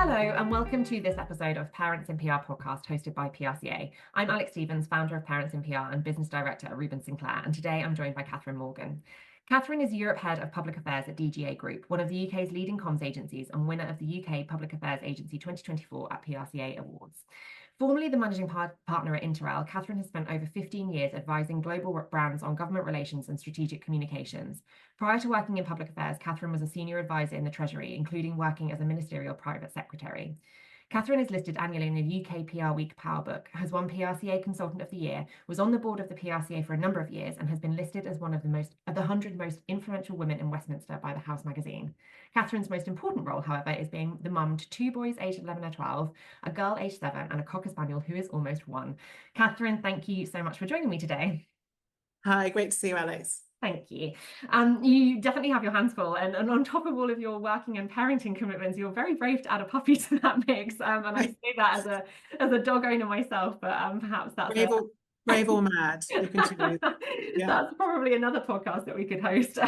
Hello, and welcome to this episode of Parents in PR podcast hosted by PRCA. I'm Alex Stevens, founder of Parents in PR and business director at Reuben, Sinclair, and today I'm joined by Katherine Morgan. Katherine is Europe Head of Public Affairs at DGA Group, one of the UK's leading comms agencies and winner of the UK Public Affairs Agency 2024 at PRCA Awards. Formerly the managing partner at Interel, Katherine has spent over 15 years advising global brands on government relations and strategic communications. Prior to working in public affairs, Katherine was a senior advisor in the Treasury, including working as a ministerial private secretary. Katherine is listed annually in the UK PR Week Power Book, has won PRCA Consultant of the Year, was on the board of the PRCA for a number of years, and has been listed as one of the 100 most influential women in Westminster by the House magazine. Katherine's most important role, however, is being the mum to two boys aged 11 or 12, a girl aged 7, and a cocker spaniel who is almost 1. Katherine, thank you so much for joining me today. Hi, great to see you, Alex. Thank you. You definitely have your hands full, and on top of all of your working and parenting commitments, you're very brave to add a puppy to that mix. And I say that as a dog owner myself, but perhaps that's brave or mad. You can choose. Yeah. That's probably another podcast that we could host.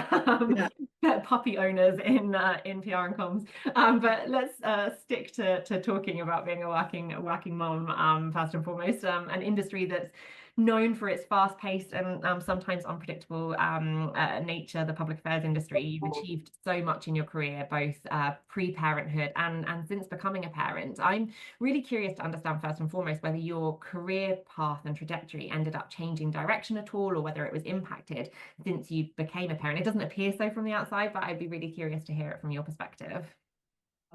Puppy owners in PR and comms. But let's stick to talking about being a working mom first and foremost. An industry that's known for its fast-paced and sometimes unpredictable nature, the public affairs industry. You've achieved so much in your career, both pre-parenthood and since becoming a parent. I'm really curious to understand first and foremost whether your career path and trajectory ended up changing direction at all, or whether it was impacted since you became a parent. It doesn't appear so from the outside, but I'd be really curious to hear it from your perspective.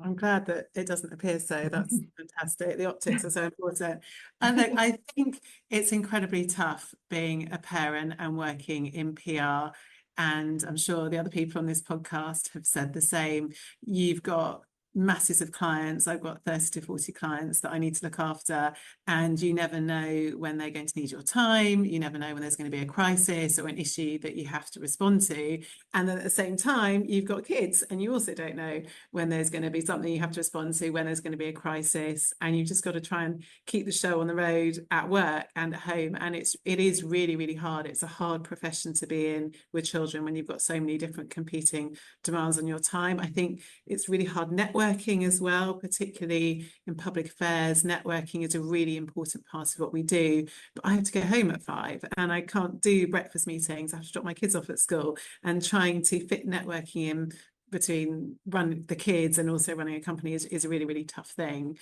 I'm glad that it doesn't appear so. That's fantastic. The optics are so important. And look, I think it's incredibly tough being a parent and working in PR. And I'm sure the other people on this podcast have said the same. You've got masses of clients. I've got 30 to 40 clients that I need to look after, and you never know when they're going to need your time. You never know when there's going to be a crisis or an issue that you have to respond to. And then at the same time, you've got kids, and you also don't know when there's going to be something you have to respond to, when there's going to be a crisis, and you've just got to try and keep the show on the road at work and at home. And it is really, really hard. It's a hard profession to be in with children when you've got so many different competing demands on your time. I think it's really hard networking as well, particularly in public affairs. Networking is a really important part of what we do, but I have to go home at 5 and I can't do breakfast meetings. I have to drop my kids off at school, and trying to fit networking in between running the kids and also running a company is a really, really tough thing.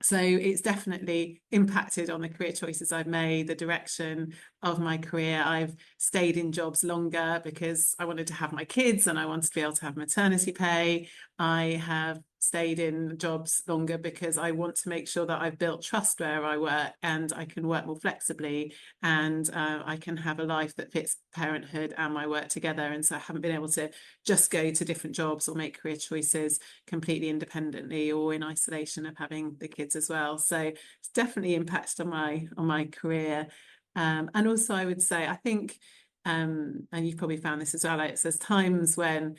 So it's definitely impacted on the career choices I've made, the direction of my career. I've stayed in jobs longer because I wanted to have my kids and I wanted to be able to have maternity pay. I have stayed in jobs longer because I want to make sure that I've built trust where I work and I can work more flexibly, and I can have a life that fits parenthood and my work together. And so I haven't been able to just go to different jobs or make career choices completely independently or in isolation of having the kids as well. So it's definitely impacted on my career. And also I would say, I think, and you've probably found this as well, Alex, there's times when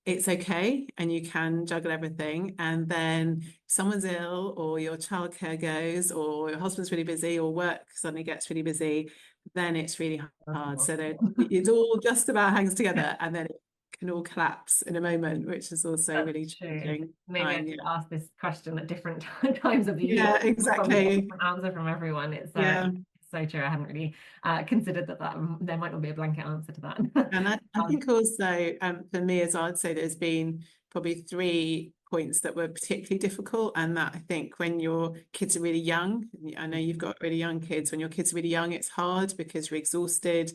it's okay and you can juggle everything, and then someone's ill or your childcare goes or your husband's really busy or work suddenly gets really busy, then it's really hard. So it all just about hangs together, and then it can all collapse in a moment, which is also really challenging. Maybe I should ask this question at different times of the year. Yeah, exactly. Different answer from everyone. It's so true. I hadn't really considered that there might not be a blanket answer to that. And I think also for me as well, I'd say there's been probably 3 points that were particularly difficult, and that I think when your kids are really young, I know you've got really young kids, when your kids are really young, it's hard because you're exhausted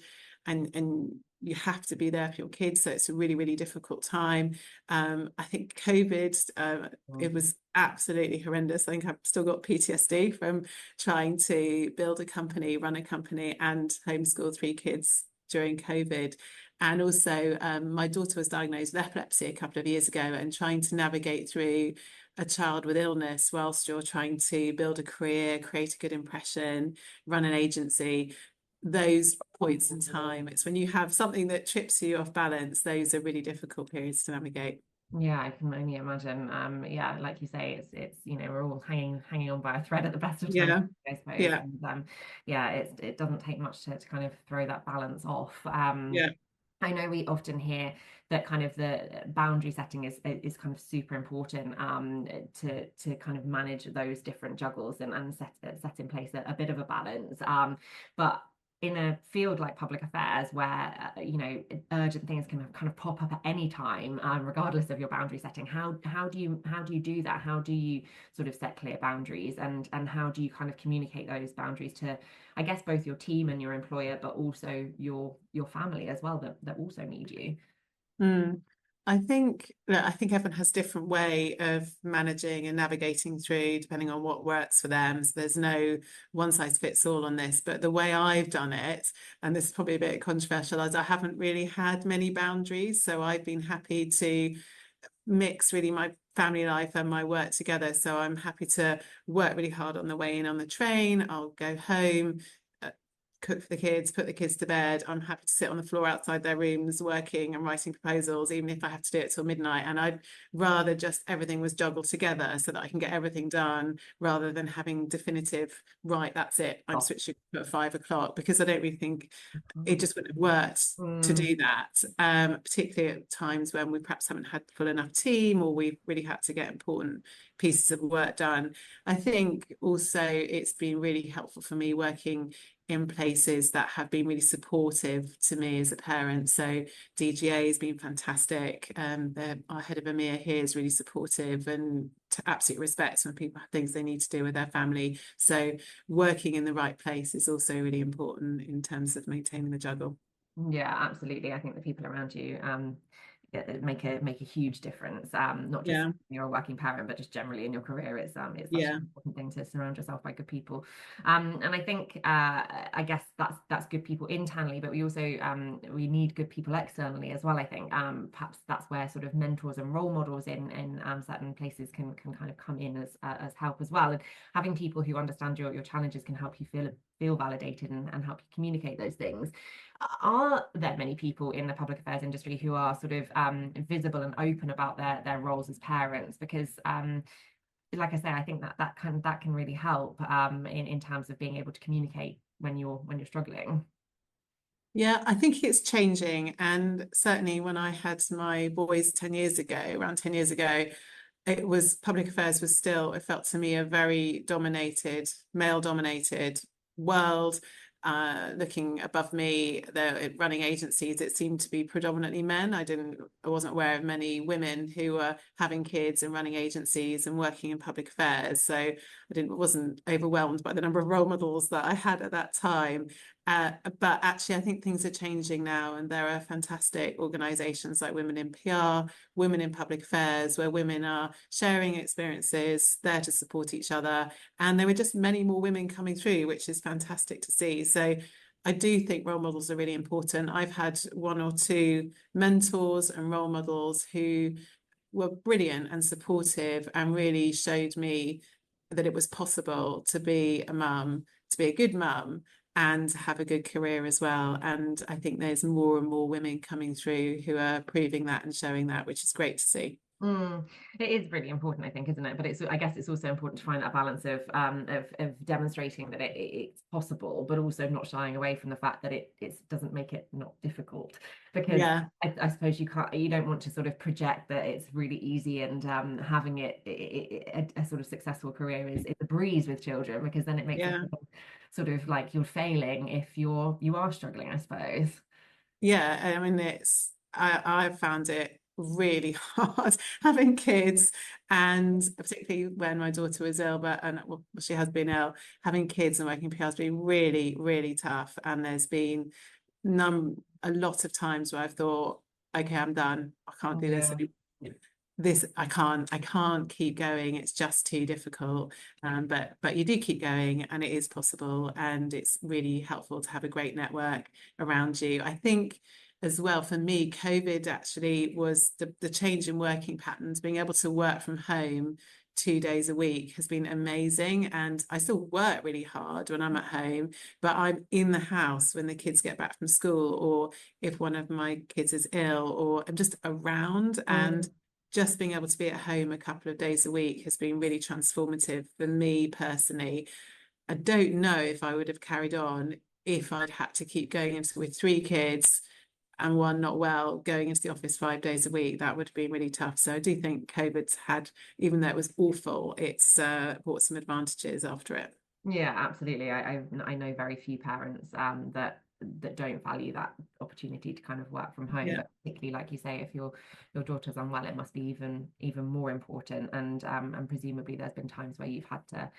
and you have to be there for your kids. So it's a really, really difficult time. I think COVID, it was absolutely horrendous. I think I've still got PTSD from trying to build a company, run a company, and homeschool 3 kids during COVID. And also my daughter was diagnosed with epilepsy a couple of years ago, and trying to navigate through a child with illness whilst you're trying to build a career, create a good impression, run an agency. Those points in time, it's when you have something that trips you off balance, those are really difficult periods to navigate. Yeah, I can only imagine. Yeah, like you say, it's we're all hanging on by a thread at the best of times, I suppose. Yeah. And it doesn't take much to kind of throw that balance off. I know we often hear that kind of the boundary setting is kind of super important to kind of manage those different juggles and set in place a bit of a balance. But in a field like public affairs, where urgent things can kind of pop up at any time, regardless of your boundary setting, how do you do that? How do you sort of set clear boundaries, and how do you kind of communicate those boundaries to, I guess, both your team and your employer, but also your family as well, that also need you? Mm. I think everyone has a different way of managing and navigating through, depending on what works for them. So there's no one size fits all on this. But the way I've done it, and this is probably a bit controversial, is I haven't really had many boundaries. So I've been happy to mix really my family life and my work together. So I'm happy to work really hard on the way in on the train. I'll go home, cook for the kids, put the kids to bed. I'm happy to sit on the floor outside their rooms working and writing proposals, even if I have to do it till midnight. And I'd rather just everything was juggled together so that I can get everything done, rather than having definitive, right, that's it, I'm switching at 5 o'clock, because I don't really think it just wouldn't have worked to do that, particularly at times when we perhaps haven't had full enough team, or we've really had to get important pieces of work done. I think also it's been really helpful for me working in places that have been really supportive to me as a parent. So DGA has been fantastic. Our head of EMEA here is really supportive and to absolute respect when people have things they need to do with their family. So working in the right place is also really important in terms of maintaining the juggle. Yeah, absolutely. I think the people around you make a huge difference. Not just Yeah, when you're a working parent, but just generally in your career. It's such yeah, an important thing to surround yourself by good people. And I think I guess that's good people internally, but we also we need good people externally as well. I think perhaps that's where sort of mentors and role models in certain places can kind of come in as help as well. And having people who understand your challenges can help you feel validated and help you communicate those things. Are there many people in the public affairs industry who are sort of visible and open about their roles as parents? Because like I say, I think that can really help in terms of being able to communicate when you're struggling. yeah. I think it's changing, and certainly when I had my boys 10 years ago, around 10 years ago, it was public affairs was still, it felt to me, a very dominated, male dominated world. Looking above me, they're running agencies, it seemed to be predominantly men. I wasn't aware of many women who were having kids and running agencies and working in public affairs. So I wasn't overwhelmed by the number of role models that I had at that time. But actually, I think things are changing now, and there are fantastic organisations like Women in PR, Women in Public Affairs, where women are sharing experiences, there to support each other. And there were just many more women coming through, which is fantastic to see. So I do think role models are really important. I've had one or two mentors and role models who were brilliant and supportive and really showed me that it was possible to be a mum, to be a good mum, and have a good career as well. And I think there's more and more women coming through who are proving that and showing that, which is great to see. It is really important, I think, isn't it? But I guess it's also important to find that balance of demonstrating that it's possible, but also not shying away from the fact that it doesn't make it not difficult. Because Yeah, I suppose you don't want to sort of project that it's really easy and having a sort of successful career is a breeze with children, because then it makes it yeah. sort of like you're failing if you are struggling, I suppose. Yeah, I mean, I've found it really hard having kids, and particularly when my daughter was ill, but and well, she has been ill, having kids and working PR has been really, really tough. And there's been a lot of times where I've thought, okay, I'm done. I can't do this Yeah. anymore. I can't keep going. It's just too difficult. But you do keep going, and it is possible, and it's really helpful to have a great network around you. I think as well for me, COVID actually was the change in working patterns. Being able to work from home 2 days a week has been amazing, and I still work really hard when I'm at home, but I'm in the house when the kids get back from school, or if one of my kids is ill, or I'm just around. And just being able to be at home a couple of days a week has been really transformative for me personally. I don't know if I would have carried on if I'd had to keep going into with 3 kids, and one not well, going into the office 5 days a week, that would be really tough. So I do think COVID's had, even though it was awful, it's brought some advantages after it. Yeah, absolutely. I know very few parents that don't value that opportunity to kind of work from home. Yeah. But particularly, like you say, if your daughter's unwell, it must be even more important. And presumably there's been times where you've had to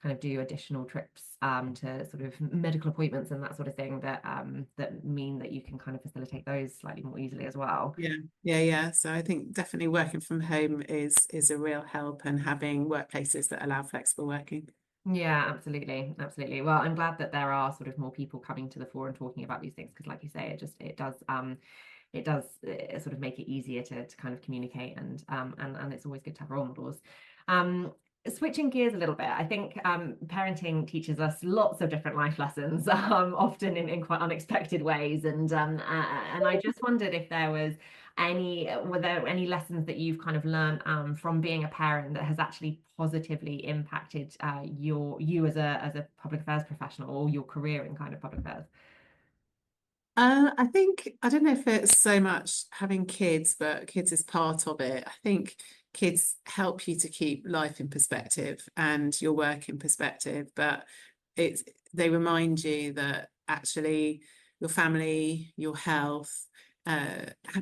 kind of do additional trips to sort of medical appointments and that sort of thing that mean that you can kind of facilitate those slightly more easily as well. Yeah. So I think definitely working from home is a real help, and having workplaces that allow flexible working. Yeah, absolutely. Absolutely. Well, I'm glad that there are sort of more people coming to the fore and talking about these things, because like you say, it does sort of make it easier to kind of communicate, and it's always good to have role models. Switching gears a little bit, I think parenting teaches us lots of different life lessons, often in quite unexpected ways. And I just wondered if were there any lessons that you've kind of learned from being a parent that has actually positively impacted you as a public affairs professional, or your career in kind of public affairs? I think, I don't know if it's so much having kids, but kids is part of it. I think kids help you to keep life in perspective and your work in perspective, but it's they remind you that actually your family, your health,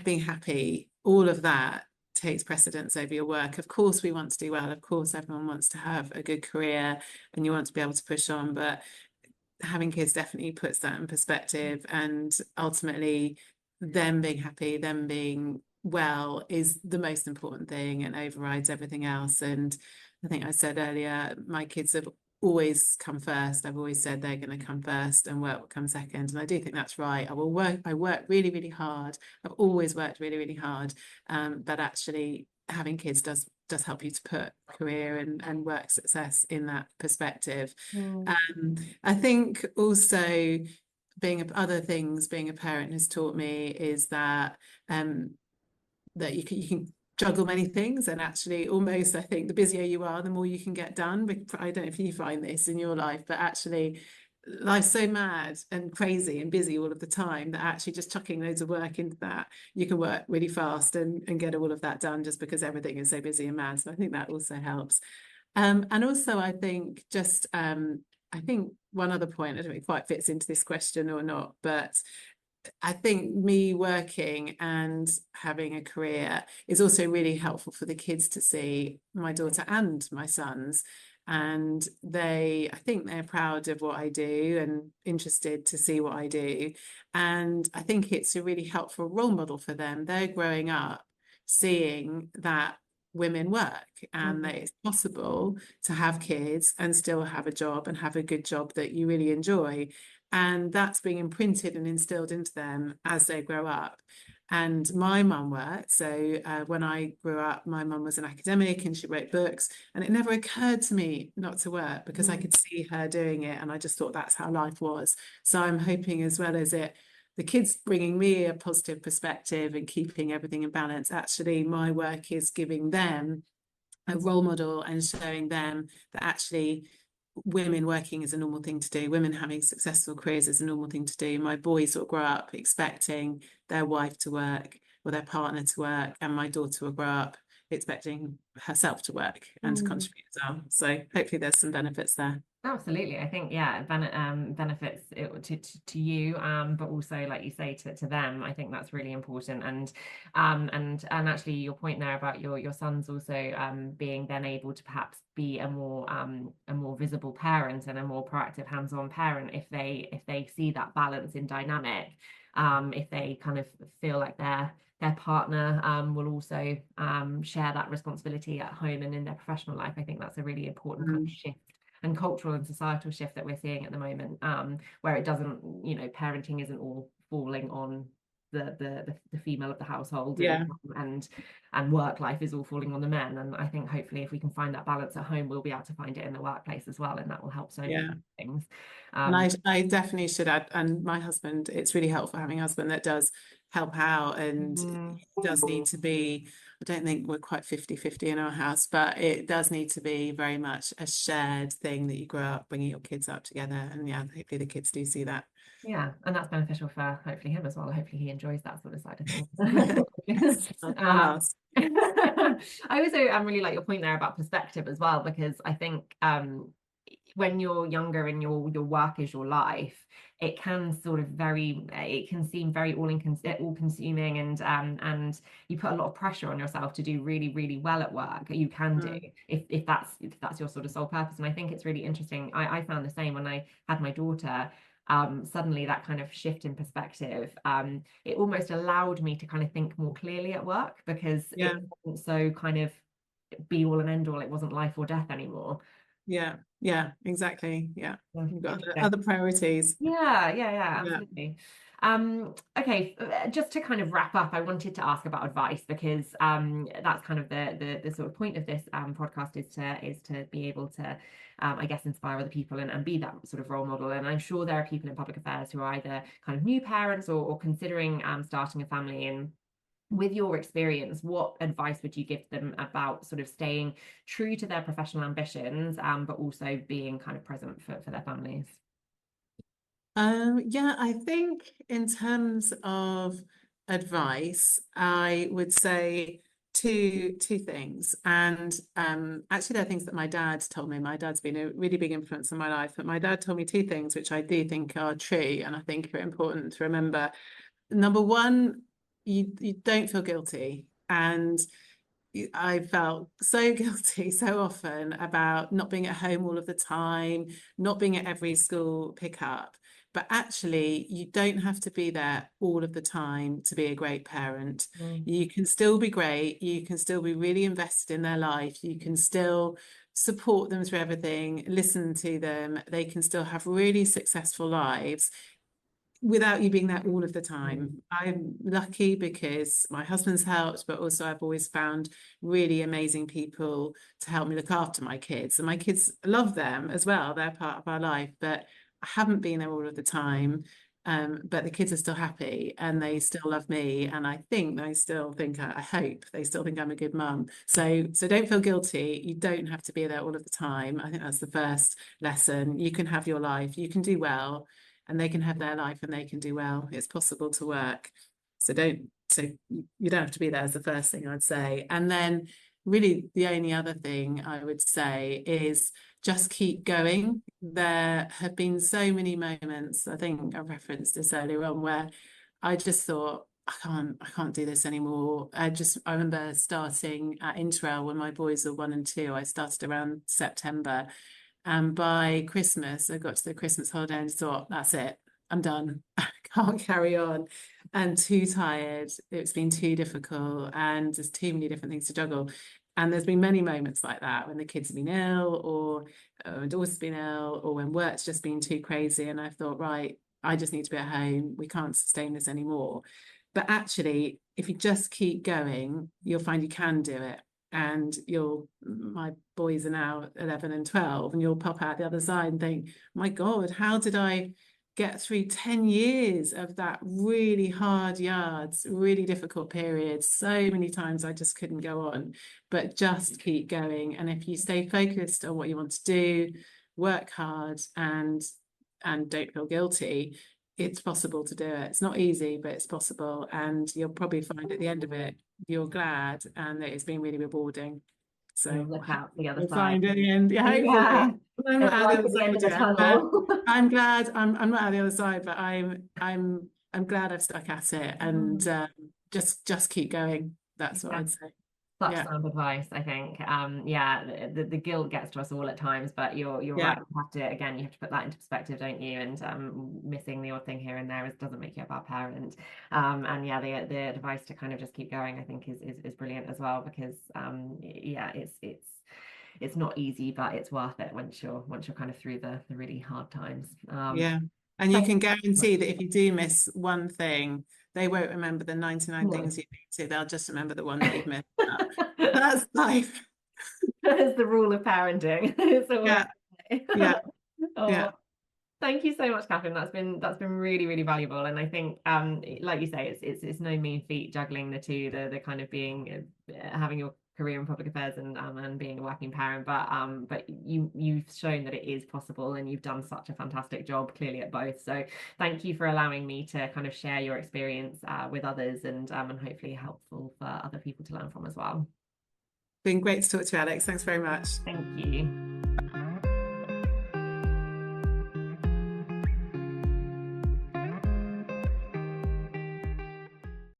being happy, all of that takes precedence over your work. Of course, we want to do well. Of course, everyone wants to have a good career and you want to be able to push on, but having kids definitely puts that in perspective, and ultimately them being happy, them being well is the most important thing and overrides everything else. And I think I said earlier, my kids have always come first. I've always said they're going to come first and work will come second, and I do think that's right. I work really, really hard. I've always worked really, really hard, but actually having kids does help you to put career and work success in that perspective. Mm. I think also being a parent has taught me is that that you can juggle many things, and actually almost I think the busier you are, the more you can get done. I don't know if you find this in your life, but actually life's so mad and crazy and busy all of the time that actually just chucking loads of work into that, you can work really fast and get all of that done, just because everything is so busy and mad. So I think that also helps. And also I think I think one other point, I don't know if it quite fits into this question or not, but I think me working and having a career is also really helpful for the kids to see, my daughter and my sons. And I think they're proud of what I do and interested to see what I do. And I think it's a really helpful role model for them. They're growing up seeing that women work and that it's possible to have kids and still have a job and have a good job that you really enjoy. And that's being imprinted and instilled into them as they grow up. And my mum worked. So when I grew up, my mum was an academic and she wrote books. And it never occurred to me not to work, because I could see her doing it. And I just thought that's how life was. So I'm hoping, as well as the kids bringing me a positive perspective and keeping everything in balance, actually my work is giving them a role model and showing them that actually women working is a normal thing to do. Women having successful careers is a normal thing to do. My boys will grow up expecting their wife to work or their partner to work, and my daughter will grow up expecting herself to work and to contribute as well. So hopefully there's some benefits there. Absolutely. I think, yeah, benefits to you, but also, like you say, to them. I think that's really important. And actually your point there about your sons also being then able to perhaps be a more visible parent and a more proactive, hands-on parent, if they see that balance in dynamic, if they kind of feel like their partner will also share that responsibility at home and in their professional life. I think that's a really important kind of shift and cultural and societal shift that we're seeing at the moment, where it doesn't, parenting isn't all falling on the female of the household, Yeah. and work life is all falling on the men. And I think hopefully if we can find that balance at home, we'll be able to find it in the workplace as well, and that will help so many things. And I definitely should add, and my husband, it's really helpful having a husband that does help out, and it does need to be, I don't think we're quite 50-50 in our house, but it does need to be very much a shared thing, that you grow up bringing your kids up together. And yeah, hopefully the kids do see that. Yeah, and that's beneficial for hopefully him as well. Hopefully he enjoys that sort of side of things. Yes, one last. I also really like your point there about perspective as well, because I think when you're younger and your work is your life, it can seem very all consuming, and you put a lot of pressure on yourself to do really, really well at work. You can do if that's your sort of sole purpose. And I think it's really interesting. I found the same when I had my daughter. Suddenly that kind of shift in perspective, it almost allowed me to kind of think more clearly at work, because it wasn't so kind of be all and end all. It wasn't life or death anymore. Yeah, exactly. Yeah, you've got Interesting. other priorities. Yeah, absolutely. Okay, just to kind of wrap up, I wanted to ask about advice, because that's kind of the sort of point of this podcast, is to be able to I guess inspire other people and be that sort of role model. And I'm sure there are people in public affairs who are either kind of new parents or considering starting a family. And with your experience, what advice would you give them about sort of staying true to their professional ambitions, but also being kind of present for their families? Yeah, I think in terms of advice, I would say two things. And actually they're things that my dad told me. My dad's been a really big influence on my life, but my dad told me two things which I do think are true and I think are important to remember. Number one, you don't feel guilty. And I felt so guilty so often about not being at home all of the time, not being at every school pickup. But actually, you don't have to be there all of the time to be a great parent. You can still be great. You can still be really invested in their life. You can still support them through everything, listen to them. They can still have really successful lives without you being there all of the time. I'm lucky because my husband's helped, but also I've always found really amazing people to help me look after my kids. And my kids love them as well. They're part of our life, but I haven't been there all of the time. But the kids are still happy and they still love me. And I think they still think, I hope they still think I'm a good mum. So don't feel guilty. You don't have to be there all of the time. I think that's the first lesson. You can have your life, you can do well, and they can have their life and they can do well. It's possible to work. So you don't have to be there, as the first thing I'd say. And then really the only other thing I would say is just keep going. There have been so many moments, I think I referenced this earlier on, where I just thought, I can't do this anymore. I remember starting at Interrail when my boys were 1 and 2. I started around September. And by Christmas, I got to the Christmas holiday and thought, that's it, I'm done. I can't carry on. And too tired. It's been too difficult and there's too many different things to juggle. And there's been many moments like that when the kids have been ill or my daughter's been ill or when work's just been too crazy. And I thought, right, I just need to be at home. We can't sustain this anymore. But actually, if you just keep going, you'll find you can do it. And my boys are now 11 and 12, and you'll pop out the other side and think, my God, how did I get through 10 years of that really hard yards, really difficult periods? So many times I just couldn't go on, but just keep going. And if you stay focused on what you want to do, work hard and don't feel guilty, it's possible to do it. It's not easy, but it's possible. And you'll probably find at the end of it, you're glad and that it's been really rewarding. You'll So look out the other you'll side. find at the end, yeah, Yeah, hopefully. I'm there's not out light the at other the end side of the yet, but tunnel. I'm glad I'm not out the other side, but I'm glad I've stuck at it and just keep going. That's what Yeah. I'd say. Such Yeah, sound advice, I think. Yeah, the guilt gets to us all at times, but you're yeah, right. You have to put that into perspective, don't you? And missing the odd thing here and there doesn't make you a bad parent. And yeah, the advice to kind of just keep going, I think, is brilliant as well, because yeah, it's not easy, but it's worth it once you're kind of through the really hard times. yeah. And you Thank can you. guarantee that if you do miss one thing, they won't remember the 99 No. things you need to. They'll just remember the one that you've missed. That's life. That is the rule of parenting. It's all I Yeah, say. yeah, Oh, yeah, thank you so much, Catherine. That's been really, really valuable. And I think, like you say, it's no mean feat juggling the two, the kind of being having your career in public affairs and being a working parent, but you've shown that it is possible, and you've done such a fantastic job clearly at both. So thank you for allowing me to kind of share your experience with others, and hopefully helpful for other people to learn from as well. Been great to talk to you, Alex. Thanks very much. Thank you.